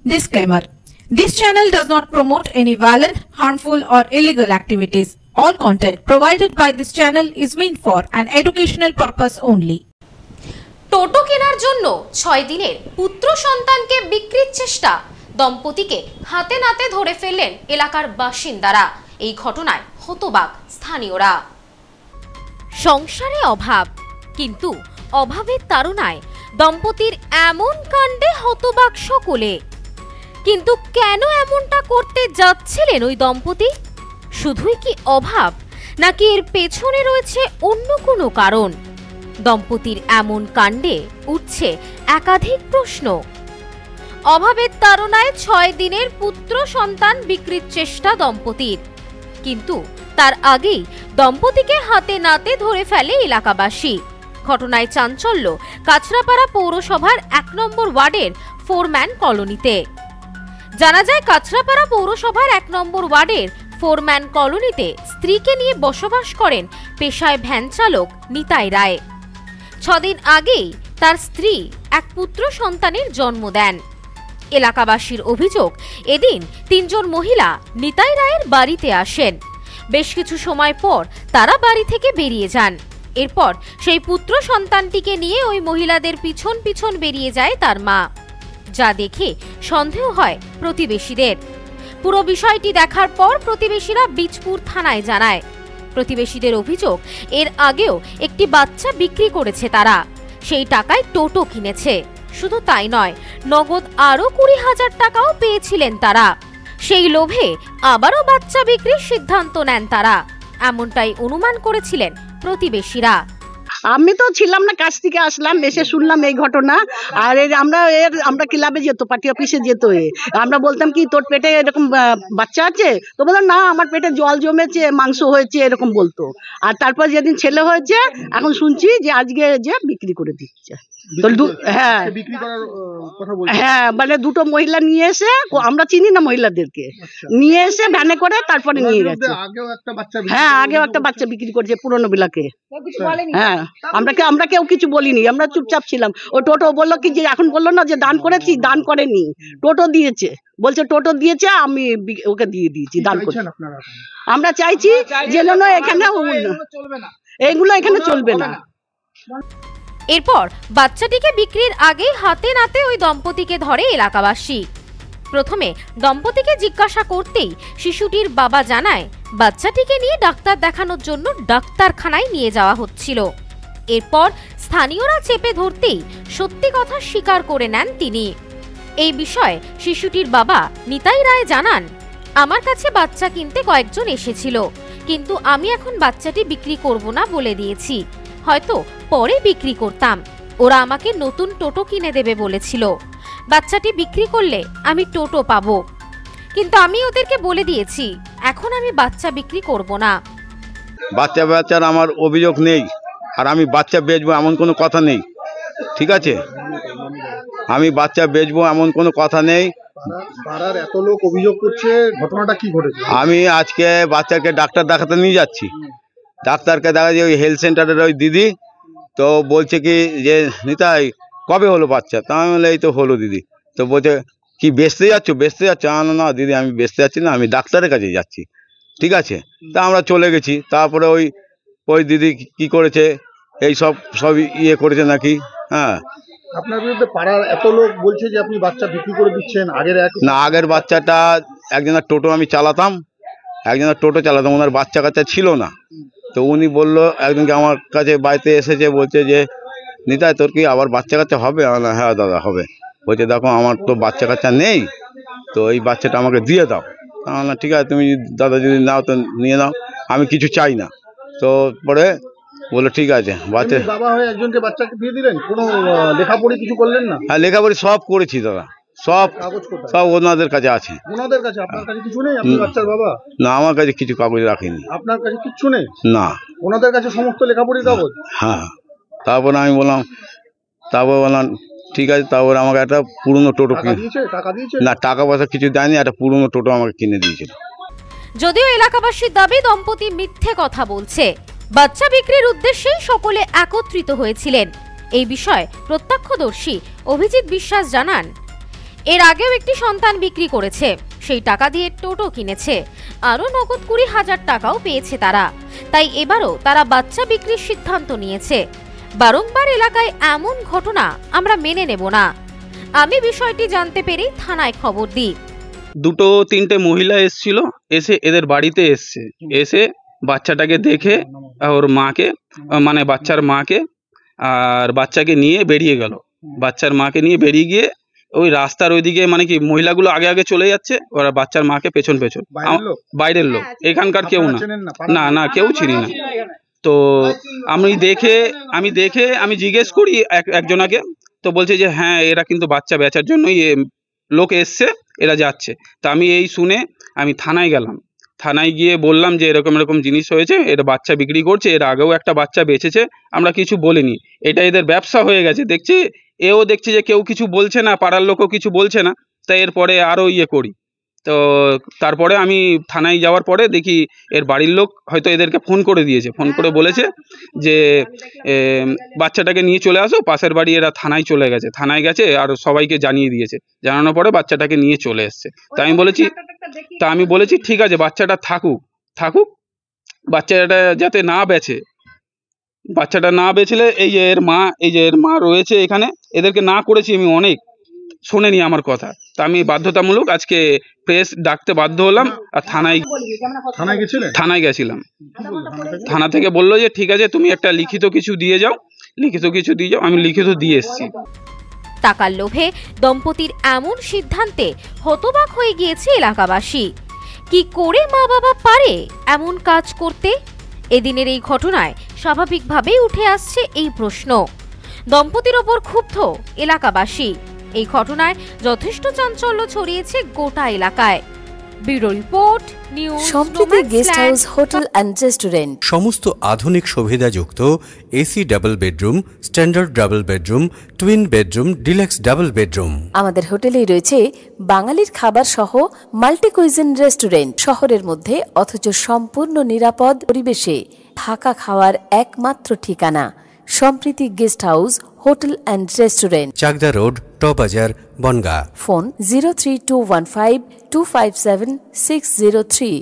Disclaimer. This channel does not promote any violent, harmful or illegal activities. All content provided by this channel is meant for an educational purpose only. টোটো কেনার জন্য 6 দিনের পুত্র সন্তানকে বিক্রির চেষ্টা, দম্পতিকে হাতে নাতে ধরে ফেললেন এলাকার বাসিন্দারা। এই ঘটনায় হতবাক স্থানীয়রা। সংসারে অভাব, কিন্তু অভাবের তাড়নায় দম্পতির এমন কাণ্ডে হতবাক সকলে। কিন্তু কেন এমনটা করতে যাচ্ছিলেন ওই দম্পতি? শুধুই কি অভাব, নাকি এর পেছনে রয়েছে অন্য কোনো কারণ? দম্পতির এমন কাণ্ডে উঠছে একাধিক প্রশ্ন। অভাবের তাড়নায় 6 দিনের পুত্র সন্তান বিক্রির চেষ্টা দম্পতির, কিন্তু তার আগেই দম্পতিকে হাতে নাতে ধরে ফেলে এলাকাবাসী। ঘটনায় চাঞ্চল্য কাছড়াপাড়া পৌরসভার 1 নম্বর ওয়ার্ডের ফোরম্যান কলোনিতে। জানা যায়, কাছড়াপাড়া পৌরসভার 1 নম্বর ওয়ার্ডের ফোরম্যান কলোনিতে স্ত্রীকে নিয়ে বসবাস করেন পেশায় ভ্যান চালক নিতাই রায়। 6 দিন আগেই তার স্ত্রী এক পুত্র সন্তানের জন্ম দেন। এলাকাবাসীর অভিযোগ, এদিন 3 জন মহিলা নিতাই রায়ের বাড়িতে আসেন। বেশ কিছু সময় পর তারা বাড়ি থেকে বেরিয়ে যান। এরপর সেই পুত্র সন্তানটিকে নিয়ে ওই মহিলাদের পিছন পিছন বেরিয়ে যায় তার মা। যা দেখে সন্দেহ হয় প্রতিবেশীদের। পুরো বিষয়টি দেখার পর প্রতিবেশীরা বীজপুর থানায় জানায়। প্রতিবেশীদের অভিযোগ, এর আগেও একটি বাচ্চা বিক্রি করেছে তারা, সেই টাকায় টোটো কিনেছে। শুধু তাই নয়, নগদ আরো 20,000 টাকাও পেয়েছিলেন তারা। সেই লোভে আবারও বাচ্চা বিক্রির সিদ্ধান্ত নেন তারা, এমনটাই অনুমান করেছিলেন প্রতিবেশীরা। আমি তো ছিলাম না, কাছ থেকে আসলাম, এসে শুনলাম এই ঘটনা। আর আমরা ক্লাবে যেত, পার্টি অফিসে যেত। আমরা বলতাম কি, তোর পেটে এরকম বাচ্চা আছে? তো বললাম না, আমার পেটে জল জমেছে, মাংস হয়েছে, এরকম বলতো। আর তারপর যেদিন ছেলে হয়েছে, এখন শুনছি যে আজকে যে বিক্রি করে দিচ্ছে। হ্যাঁ, মানে 2টো মহিলা নিয়ে এসে, আমরা চিনি না মহিলাদেরকে, নিয়ে এসে ভ্যানে করে তারপরে নিয়ে গেছে। হ্যাঁ, আগেও একটা বাচ্চা বিক্রি করেছে পুরনো বিলাকে। হ্যাঁ, আমরা কেউ কিছু বলিনি, আমরা চুপচাপ ছিলাম। ও টোটো বললো কি, যে এখন বললো না যে দান করেছি, দান করেনি, টোটো দিয়েছে। বলছে টোটো দিয়েছে, আমি ওকে দিয়ে দিয়েছি দান করে। আমরা চাইছি যে এখানে এইগুলো এখানে চলবে না। এরপর বাচ্চাটিকে বিক্রির আগে হাতে নাতে ওই দম্পতিকে ধরে এলাকাবাসী। প্রথমে দম্পতিকে জিজ্ঞাসা করতেই শিশুটির বাবা জানায়, বাচ্চাটিকে নিয়ে ডাক্তার দেখানোর জন্য ডাক্তারখানায় নিয়ে যাওয়া হচ্ছিল। এরপর স্থানীয়রা চেপে ধরতেই সত্যি কথা স্বীকার করে নেন তিনি। এই বিষয়ে শিশুটির বাবা নিতাই রায় জানান, আমার কাছে বাচ্চা কিনতে কয়েকজন এসেছিল, কিন্তু আমি এখন বাচ্চাটি বিক্রি করব না বলে দিয়েছি, হয়তো পরে বিক্রি করতাম। ওরা আমাকে নতুন টোটো কিনে দেবে বলেছিল। বাচ্চাটি বিক্রি করলে আমি টোটো পাবো, কিন্তু আমি ওদেরকে বলে দিয়েছি এখন আমি বাচ্চা বিক্রি করব না। বাচ্চার আমার অভিযোগ নেই, আর আমি বাচ্চা বেচবো এমন কোনো কথা নেই। ঠিক আছে, আমি বাচ্চা বেচবো এমন কোনো কথা নেই। পাড়ার এত লোক অভিযোগ করছে, ঘটনাটা কি ঘটেছে? আমি আজকে বাচ্চাকে ডাক্তার দেখাতে নিয়ে যাচ্ছি। ডাক্তারকে দেখা যায় ওই হেলথ সেন্টারের ওই দিদি, তো বলছে কি যে নিতাই কবে হলো বাচ্চা? তা আমি বলে এই তো হলো দিদি। তো বলছে কি বেচতে যাচ্ছ? না দিদি, আমি বেচতে যাচ্ছি না, আমি ডাক্তারের কাছে যাচ্ছি। ঠিক আছে, তা আমরা চলে গেছি। তারপরে ওই দিদি কি করেছে, এই সব ইয়ে করেছে নাকি। হ্যাঁ, আপনার বিরুদ্ধে পাড়ার এত লোক বলছে যে আপনি বাচ্চা বিক্রি করে দিচ্ছেন। আগের বাচ্চাটা একজনের টোটো আমি চালাতাম, ওনার বাচ্চা কাচ্চা ছিল না। তো উনি বললো, একদিনকে আমার কাছে বাড়িতে এসেছে, বলছে যে নিতাই তোর কি আবার বাচ্চা কাচ্চা হবে? হ্যাঁ দাদা হবে। বলছে দেখো আমার তো বাচ্চা কাচ্চা নেই, তো এই বাচ্চাটা আমাকে দিয়ে দাও। ঠিক আছে, তুমি দাদা যদি নাও তো নিয়ে নাও, আমি কিছু চাই না। তো পরে বললো ঠিক আছে। বাবা হয়ে একজনকে বাচ্চাকে দিয়ে দিলেন, কোনো লেখাপড়ি কিছু করলেন না? হ্যাঁ, লেখাপড়ি সব করেছি দাদা, সব ওনাদের কাছে আছে। ওনাদের কাছে? আপনার কাছে কিছু নেই? আপনি বাচ্চার বাবা? না, আমার কাছে কিছু কাগজ রাখিনি। আপনার কাছে কিছু নেই? না, ওনাদের কাছে সমস্ত লেখাপড়ির কাগজ? হ্যাঁ। তারপরে আমি বললাম ঠিক আছে। তারপরে আমাকে একটা পুরনো টোটো না, টাকা পয়সা কিছু দেয়নি, একটা পুরনো টোটো আমাকে কিনে দিয়েছিল। যদিও এলাকাবাসীর দাবি দম্পতি মিথ্যে কথা বলছে। বাচ্চা বিক্রির উদ্দেশ্যেই সকলে একত্রিত হয়েছিলেন। এই বিষয়ে প্রত্যক্ষদর্শী অভিজিৎ বিশ্বাস জানান, এর আগেও একটি সন্তান বিক্রি করেছে, সেই টাকা দিয়ে টোটো কিনেছে, আরও নগদ 20,000 টাকাও পেয়েছে তারা। তাই এবারও তারা বাচ্চা বিক্রির সিদ্ধান্ত নিয়েছে। বারংবার এলাকায় এমন ঘটনা আমরা মেনে নেব না। আমি বিষয়টি জানতে পেরেই থানায় খবর দিই। 2-3টে মহিলা এসেছিল, এসে এদের বাড়িতে এসে বাচ্চাটাকে দেখে ওর মাকে, মানে বাচ্চার মাকে আর বাচ্চাকে নিয়ে বেরিয়ে গেল। বাচ্চার মাকে নিয়ে বেরিয়ে গিয়ে ওই রাস্তার ওইদিকে, মানে কি মহিলাগুলো আগে আগে চলে যাচ্ছে, ওরা বাচ্চার মাকে পেছন পেছন। বাইরের লোক, এখানকার কেউ না, না কেউ চিনি না। তো আমি দেখে আমি জিজ্ঞেস করি একজনাকে, তো বলছে যে হ্যাঁ এরা কিন্তু বাচ্চা বেচার জন্যই লোক এসছে, এরা যাচ্ছে। তা আমি এই শুনে আমি থানায় গেলাম। থানায় গিয়ে বললাম যে এরকম এরকম জিনিস হয়েছে, এরা বাচ্চা বিক্রি করছে, এর আগেও একটা বাচ্চা বেচেছে, আমরা কিছু বলিনি, এটা এদের ব্যবসা হয়ে গেছে। দেখছি দেখছি যে কেউ কিছু বলছে না, পাড়ার লোকও কিছু বলছে না। তাই এরপরে আরও করি। তো তারপরে আমি থানায় যাওয়ার পরে দেখি এর বাড়ির লোক হয়তো এদেরকে ফোন করে দিয়েছে, ফোন করে বলেছে যে বাচ্চাটাকে নিয়ে চলে আসো, পাশের বাড়ি। এরা থানায় চলে গেছে, থানায় গেছে আর সবাইকে জানিয়ে দিয়েছে। জানানোর পরে বাচ্চাটাকে নিয়ে চলে এসছে। তা আমি বলেছি ঠিক আছে, বাচ্চাটা থাকুক, বাচ্চাটা যাতে না বেচে। বাচ্চাটা না বেচলে এই যে এর মা রয়েছে এখানে, এদেরকে না করেছি আমি অনেক, শোনেনি আমার কথা। তা আমি বাধ্যতামূলক আজকে প্রেস ডাকতে বাধ্য হলাম আর থানায় গেছিলাম। থানা থেকে বললো যে ঠিক আছে তুমি একটা লিখিত কিছু দিয়ে যাও। আমি লিখিত দিয়ে এসেছি। টাকার লোভে দম্পতির এমন সিদ্ধান্তে হতবাক হয়ে গিয়েছে এলাকাবাসী। কি করে মা বাবা পারে এমন কাজ করতে? এদিনের এই ঘটনায় স্বাভাবিকভাবেই উঠে আসছে এই প্রশ্ন। দম্পতির ওপর ক্ষুব্ধ এলাকাবাসী। এই ঘটনায় যথেষ্ট চাঞ্চল্য ছড়িয়েছে গোটা এলাকায়। Bureau report, news Sampriti guest house, hotel and restaurant. সমস্ত আধুনিক সুবিধাযুক্ত AC double bedroom, standard double bedroom, twin bedroom, deluxe double bedroom. আমাদের হোটেলেই রয়েছে বাঙালির খাবার সহ মাল্টি কুইজিন রেস্টুরেন্ট। শহরের মধ্যে অথচ সম্পূর্ণ নিরাপদ পরিবেশে থাকা খাওয়ার একমাত্র ঠিকানা Sampriti guest house, hotel and restaurant, Chakdah road, টবাজার, বনগাঁ। ফোন 03215257603।